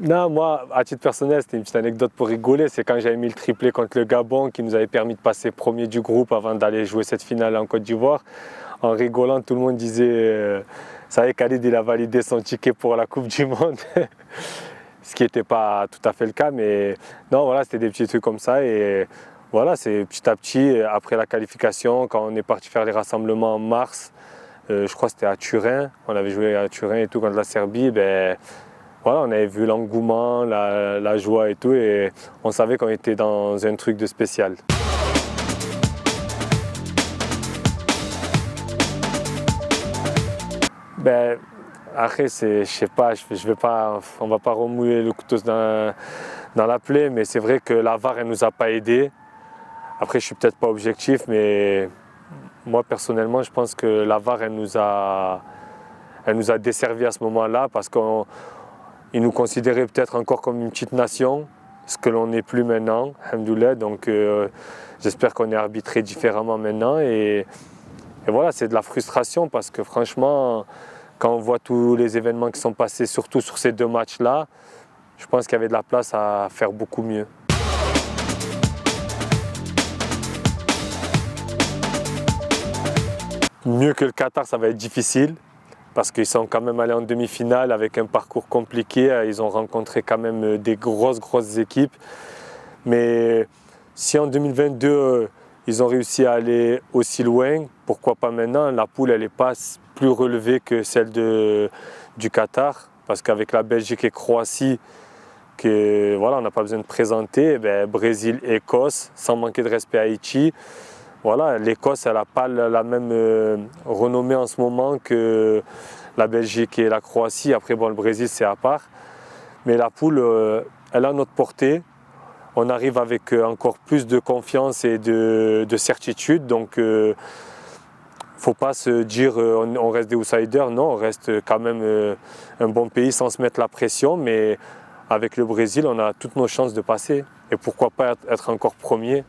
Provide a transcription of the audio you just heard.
Non, moi, à titre personnel, c'était une petite anecdote pour rigoler. C'est quand j'avais mis le triplé contre le Gabon qui nous avait permis de passer premier du groupe avant d'aller jouer cette finale en Côte d'Ivoire. En rigolant, tout le monde disait ça y est, Khalid, il a validé son ticket pour la Coupe du Monde. Ce qui n'était pas tout à fait le cas. Mais non, voilà, c'était des petits trucs comme ça. Et voilà, c'est petit à petit, après la qualification, quand on est parti faire les rassemblements en mars, je crois que c'était à Turin. On avait joué à Turin et tout contre la Serbie. Voilà, on avait vu l'engouement, la joie et tout, et on savait qu'on était dans un truc de spécial. Après, je sais pas, je vais pas, on va pas remouiller le couteau dans la plaie, mais c'est vrai que la VAR, elle nous a pas aidés. Après, je suis peut-être pas objectif, mais moi personnellement, je pense que la VAR, elle nous a desservis à ce moment-là, parce qu'ils nous considéraient peut-être encore comme une petite nation, ce que l'on n'est plus maintenant, alhamdoulilah. Donc j'espère qu'on est arbitré différemment maintenant. Et voilà, c'est de la frustration, parce que franchement, quand on voit tous les événements qui sont passés, surtout sur ces 2 matchs-là, je pense qu'il y avait de la place à faire beaucoup mieux. Mieux que le Qatar, ça va être difficile, parce qu'ils sont quand même allés en demi-finale avec un parcours compliqué. Ils ont rencontré quand même des grosses équipes. Mais si en 2022, ils ont réussi à aller aussi loin, pourquoi pas maintenant? La poule, elle n'est pas plus relevée que celle du Qatar, parce qu'avec la Belgique et Croatie, on n'a pas besoin de présenter, Brésil, Écosse, sans manquer de respect à Haïti. Voilà, l'Écosse, elle n'a pas la même renommée en ce moment que la Belgique et la Croatie. Après, le Brésil, c'est à part. Mais la poule, elle a notre portée. On arrive avec encore plus de confiance et de certitude. Donc, il ne faut pas se dire on reste des outsiders. Non, on reste quand même un bon pays sans se mettre la pression. Mais avec le Brésil, on a toutes nos chances de passer. Et pourquoi pas être encore premier.